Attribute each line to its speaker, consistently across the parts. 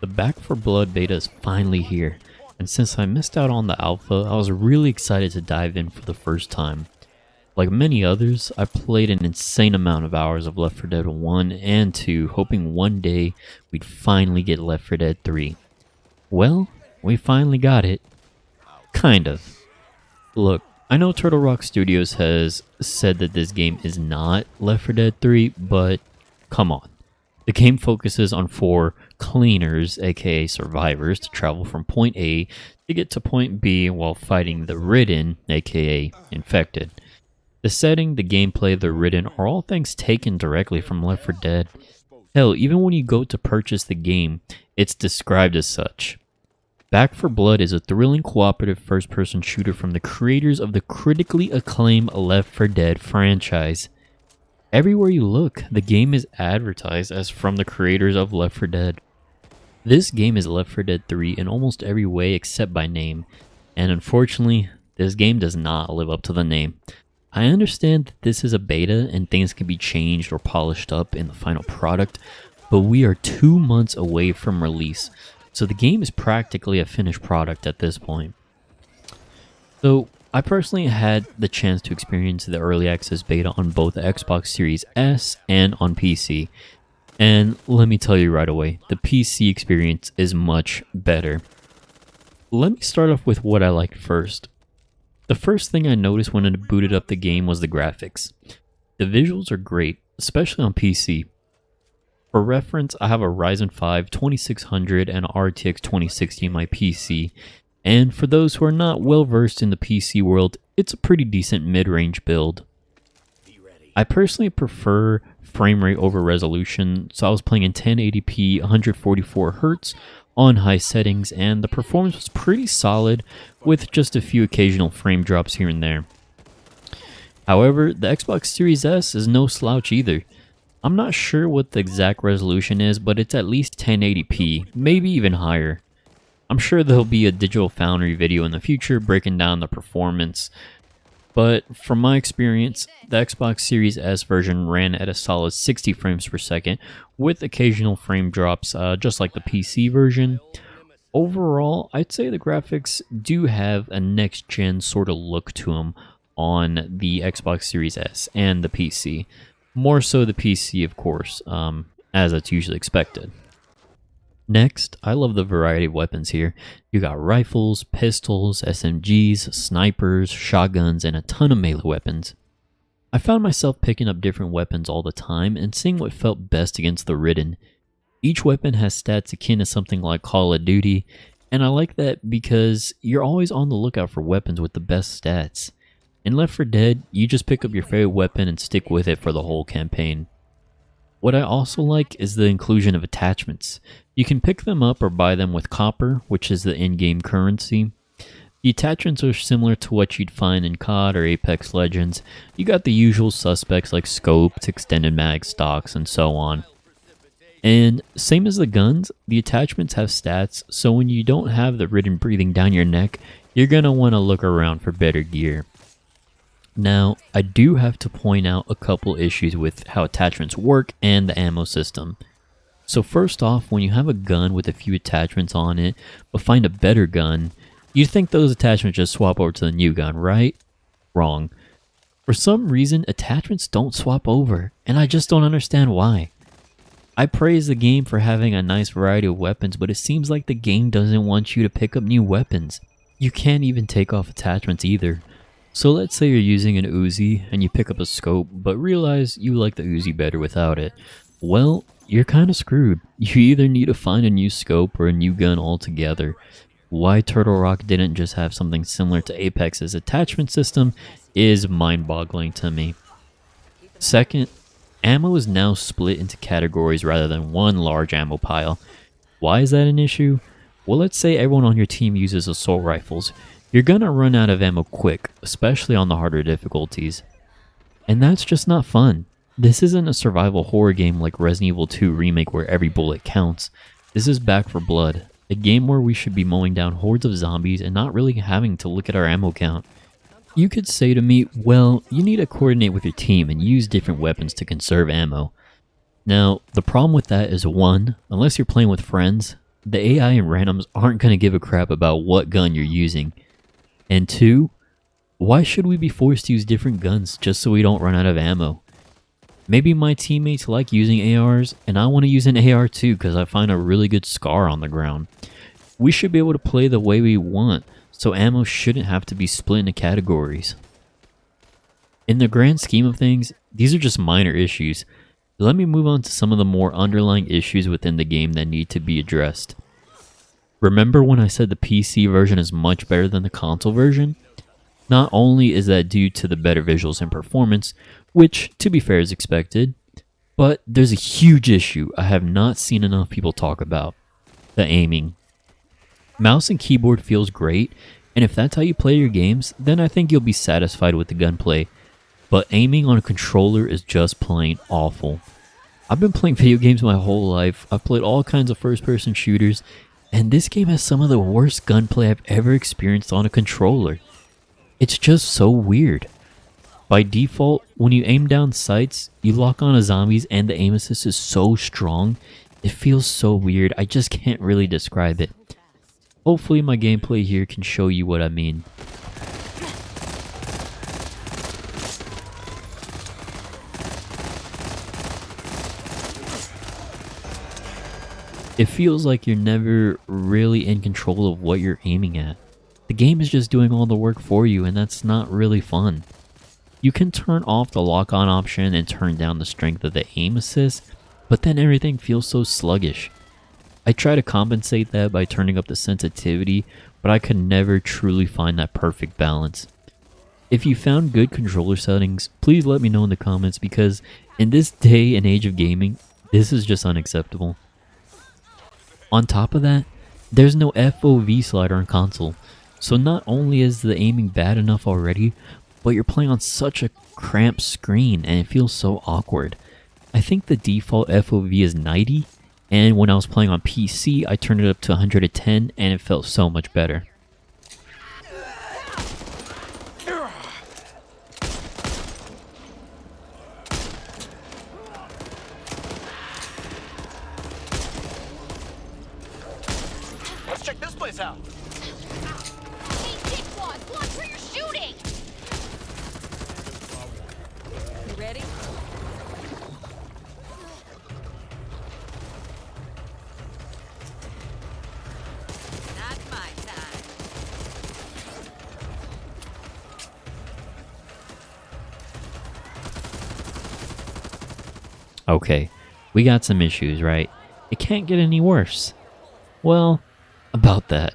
Speaker 1: The Back for Blood beta is finally here, and since I missed out on the alpha, I was really excited to dive in for the first time. Like many others, I played an insane amount of hours of Left 4 Dead 1 and 2, hoping one day we'd finally get Left 4 Dead 3. Well, we finally got it. Kind of. Look, I know Turtle Rock Studios has said that this game is not Left 4 Dead 3, but come on. The game focuses on 4 cleaners, aka survivors, to travel from point A to get to point B while fighting the Ridden, aka infected. The setting, the gameplay, the Ridden are all things taken directly from Left 4 Dead. Hell, even when you go to purchase the game, it's described as such. Back 4 Blood is a thrilling cooperative first-person shooter from the creators of the critically acclaimed Left 4 Dead franchise. Everywhere you look, the game is advertised as from the creators of Left 4 Dead. This game is Left 4 Dead 3 in almost every way except by name, and unfortunately, this game does not live up to the name. I understand that this is a beta and things can be changed or polished up in the final product, but we are 2 months away from release, so the game is practically a finished product at this point. So, I personally had the chance to experience the early access beta on both the Xbox Series S and on PC. And let me tell you right away, the PC experience is much better. Let me start off with what I liked first. The first thing I noticed when I booted up the game was the graphics. The visuals are great, especially on PC. For reference, I have a Ryzen 5 2600 and RTX 2060 in my PC. And for those who are not well versed in the PC world, it's a pretty decent mid-range build. I personally prefer frame rate over resolution, so I was playing in 1080p 144Hz on high settings, and the performance was pretty solid with just a few occasional frame drops here and there. However, the Xbox Series S is no slouch either. I'm not sure what the exact resolution is, but it's at least 1080p, maybe even higher. I'm sure there'll be a Digital Foundry video in the future breaking down the performance, but from my experience, the Xbox Series S version ran at a solid 60 frames per second with occasional frame drops just like the PC version. Overall, I'd say the graphics do have a next-gen sort of look to them on the Xbox Series S and the PC. More so the PC, of course, as it's usually expected. Next, I love the variety of weapons here. You got rifles, pistols, SMGs, snipers, shotguns, and a ton of melee weapons. I found myself picking up different weapons all the time and seeing what felt best against the Ridden. Each weapon has stats akin to something like Call of Duty, and I like that because you're always on the lookout for weapons with the best stats. In Left 4 Dead, you just pick up your favorite weapon and stick with it for the whole campaign. What I also like is the inclusion of attachments. You can pick them up or buy them with copper, which is the in-game currency. The attachments are similar to what you'd find in COD or Apex Legends. You got the usual suspects like scopes, extended mag stocks, and so on. And same as the guns, the attachments have stats, so when you don't have the Ridden breathing down your neck, you're going to want to look around for better gear. Now, I do have to point out a couple issues with how attachments work and the ammo system. So first off, when you have a gun with a few attachments on it, but find a better gun, you'd think those attachments just swap over to the new gun, right? Wrong. For some reason, attachments don't swap over, and I just don't understand why. I praise the game for having a nice variety of weapons, but it seems like the game doesn't want you to pick up new weapons. You can't even take off attachments either. So let's say you're using an Uzi and you pick up a scope, but realize you like the Uzi better without it. Well, you're kind of screwed. You either need to find a new scope or a new gun altogether. Why Turtle Rock didn't just have something similar to Apex's attachment system is mind-boggling to me. Second, ammo is now split into categories rather than one large ammo pile. Why is that an issue? Well, let's say everyone on your team uses assault rifles. You're gonna run out of ammo quick, especially on the harder difficulties. And that's just not fun. This isn't a survival horror game like Resident Evil 2 Remake where every bullet counts. This is Back 4 Blood, a game where we should be mowing down hordes of zombies and not really having to look at our ammo count. You could say to me, well, you need to coordinate with your team and use different weapons to conserve ammo. Now, the problem with that is one, unless you're playing with friends, the AI and randoms aren't going to give a crap about what gun you're using. And 2, why should we be forced to use different guns just so we don't run out of ammo? Maybe my teammates like using ARs, and I want to use an AR too because I find a really good scar on the ground. We should be able to play the way we want, so ammo shouldn't have to be split into categories. In the grand scheme of things, these are just minor issues. Let me move on to some of the more underlying issues within the game that need to be addressed. Remember when I said the PC version is much better than the console version? Not only is that due to the better visuals and performance, which, to be fair, is expected, but there's a huge issue I have not seen enough people talk about: the aiming. Mouse and keyboard feels great, and if that's how you play your games, then I think you'll be satisfied with the gunplay, but aiming on a controller is just plain awful. I've been playing video games my whole life, I've played all kinds of first-person shooters, and this game has some of the worst gunplay I've ever experienced on a controller. It's just so weird. By default, when you aim down sights, you lock on to zombies and the aim assist is so strong, it feels so weird, I just can't really describe it. Hopefully my gameplay here can show you what I mean. It feels like you're never really in control of what you're aiming at. The game is just doing all the work for you, and that's not really fun. You can turn off the lock-on option and turn down the strength of the aim assist, but then everything feels so sluggish. I try to compensate that by turning up the sensitivity, but I could never truly find that perfect balance. If you found good controller settings, please let me know in the comments because in this day and age of gaming, this is just unacceptable. On top of that, there's no FOV slider on console, so not only is the aiming bad enough already, but you're playing on such a cramped screen and it feels so awkward. I think the default FOV is 90, and when I was playing on PC, I turned it up to 110 and it felt so much better.
Speaker 2: Let's check this place out.
Speaker 3: Hey, dickwad, watch where you're shooting! You ready? Not my time.
Speaker 1: Okay, we got some issues, right? It can't get any worse. Well, about that.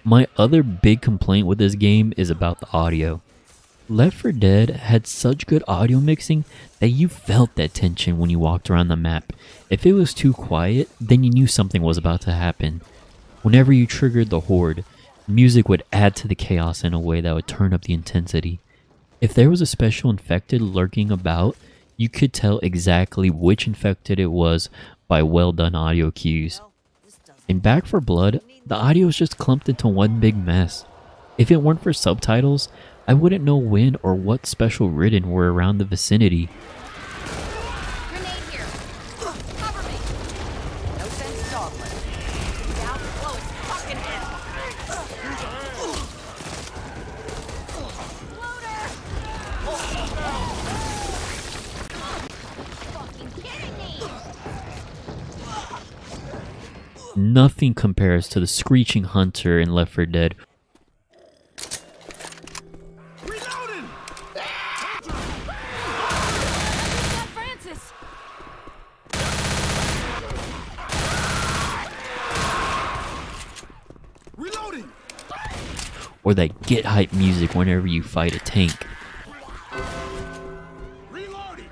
Speaker 1: My other big complaint with this game is about the audio. Left 4 Dead had such good audio mixing that you felt that tension when you walked around the map. If it was too quiet, then you knew something was about to happen. Whenever you triggered the horde, music would add to the chaos in a way that would turn up the intensity. If there was a special infected lurking about, you could tell exactly which infected it was by well done audio cues. In Back 4 Blood, the audio is just clumped into one big mess. If it weren't for subtitles, I wouldn't know when or what special written were around the vicinity.
Speaker 3: Grenade here. Cover me. No sense dogleg. Down below its fucking head. Fucking kidding me!
Speaker 1: Nothing compares to the screeching hunter in Left 4 Dead.
Speaker 2: Reloading!
Speaker 3: Francis!
Speaker 2: Reloading!
Speaker 1: Or that get hype music whenever you fight a tank.
Speaker 2: Reloading!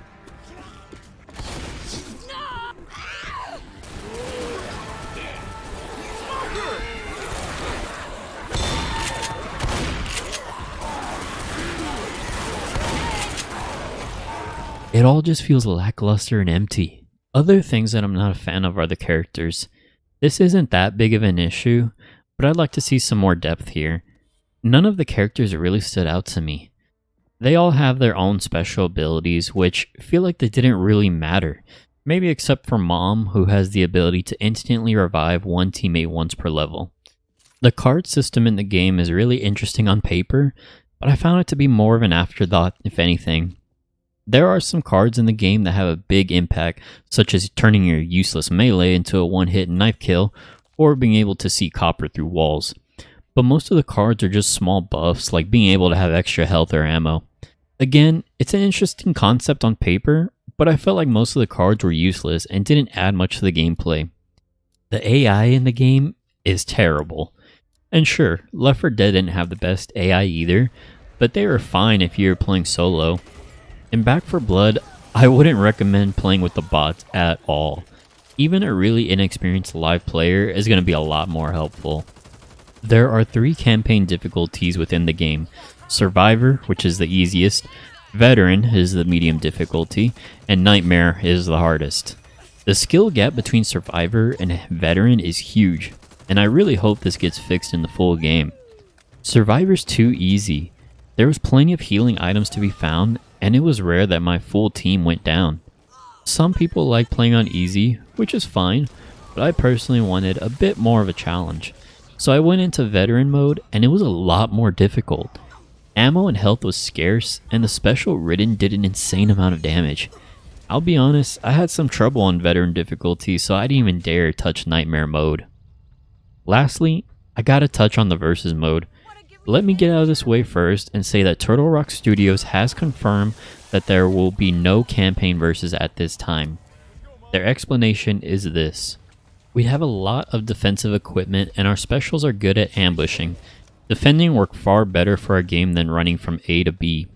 Speaker 1: It all just feels lackluster and empty. Other things that I'm not a fan of are the characters. This isn't that big of an issue, but I'd like to see some more depth here. None of the characters really stood out to me. They all have their own special abilities, which feel like they didn't really matter. Maybe except for Mom, who has the ability to instantly revive one teammate once per level. The card system in the game is really interesting on paper, but I found it to be more of an afterthought, if anything. There are some cards in the game that have a big impact, such as turning your useless melee into a one-hit knife kill, or being able to see copper through walls. But most of the cards are just small buffs, like being able to have extra health or ammo. Again, it's an interesting concept on paper, but I felt like most of the cards were useless and didn't add much to the gameplay. The AI in the game is terrible. And sure, Left 4 Dead didn't have the best AI either, but they were fine if you were playing solo. In Back 4 Blood, I wouldn't recommend playing with the bots at all. Even a really inexperienced live player is going to be a lot more helpful. There are 3 campaign difficulties within the game. Survivor, which is the easiest, Veteran is the medium difficulty, and Nightmare is the hardest. The skill gap between Survivor and Veteran is huge, and I really hope this gets fixed in the full game. Survivor's too easy. There was plenty of healing items to be found, and it was rare that my full team went down. Some people like playing on easy, which is fine, but I personally wanted a bit more of a challenge. So I went into Veteran mode, and it was a lot more difficult. Ammo and health was scarce, and the special Ridden did an insane amount of damage. I'll be honest, I had some trouble on Veteran difficulty, so I didn't even dare touch Nightmare mode. Lastly, I gotta touch on the Versus mode. Let me get out of this way first and say that Turtle Rock Studios has confirmed that there will be no campaign versus at this time. Their explanation is this. We have a lot of defensive equipment and our specials are good at ambushing. Defending work far better for our game than running from A to B.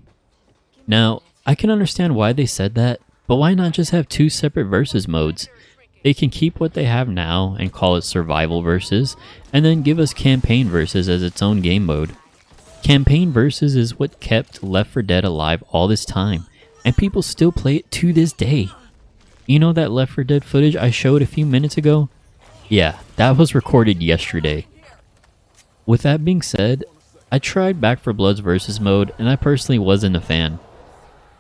Speaker 1: Now, I can understand why they said that, but why not just have 2 separate versus modes? They can keep what they have now and call it Survival Versus, and then give us Campaign Versus as its own game mode. Campaign Versus is what kept Left 4 Dead alive all this time, and people still play it to this day. You know that Left 4 Dead footage I showed a few minutes ago? Yeah, that was recorded yesterday. With that being said, I tried Back 4 Blood's Versus mode, and I personally wasn't a fan.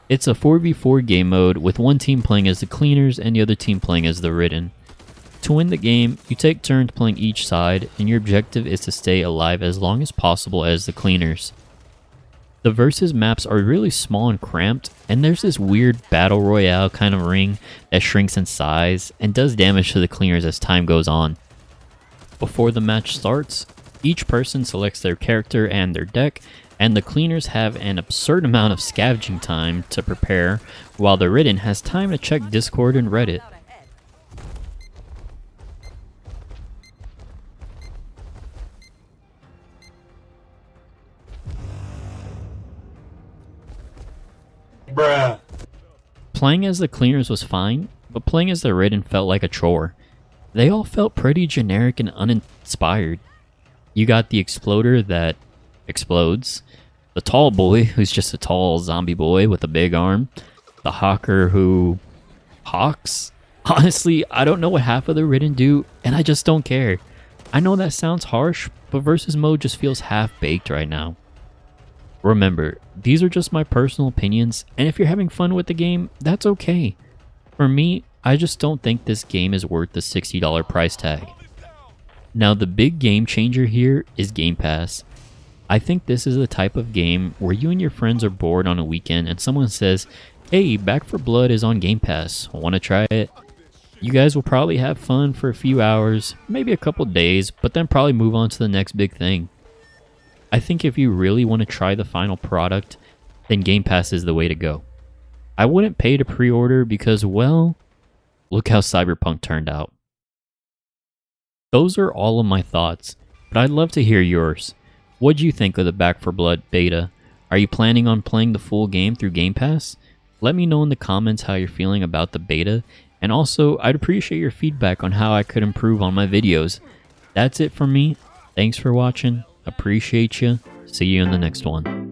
Speaker 1: It's a 4v4 game mode with one team playing as the cleaners and the other team playing as the ridden. To win the game, you take turns playing each side, and your objective is to stay alive as long as possible as the cleaners. The versus maps are really small and cramped, and there's this weird battle royale kind of ring that shrinks in size and does damage to the cleaners as time goes on. Before the match starts, each person selects their character and their deck, and the cleaners have an absurd amount of scavenging time to prepare, while the ridden has time to check Discord and Reddit.
Speaker 2: Bruh.
Speaker 1: Playing as the cleaners was fine, but playing as the ridden felt like a chore. They all felt pretty generic and uninspired. You got the exploder that explodes, the tall boy who's just a tall zombie boy with a big arm, the hawker who hawks. Honestly, I don't know what half of the ridden do, and I just don't care. I know that sounds harsh, but versus mode just feels half-baked right now. Remember, these are just my personal opinions, and if you're having fun with the game, that's okay. For me, I just don't think this game is worth the $60 price tag. Now, the big game changer here is Game Pass. I think this is the type of game where you and your friends are bored on a weekend and someone says, "Hey, Back 4 Blood is on Game Pass, wanna try it?" You guys will probably have fun for a few hours, maybe a couple days, but then probably move on to the next big thing. I think if you really want to try the final product, then Game Pass is the way to go. I wouldn't pay to pre-order because, well, look how Cyberpunk turned out. Those are all of my thoughts, but I'd love to hear yours. What'd you think of the Back 4 Blood beta? Are you planning on playing the full game through Game Pass? Let me know in the comments how you're feeling about the beta, and also I'd appreciate your feedback on how I could improve on my videos. That's it from me. Thanks for watching. Appreciate you. See you in the next one.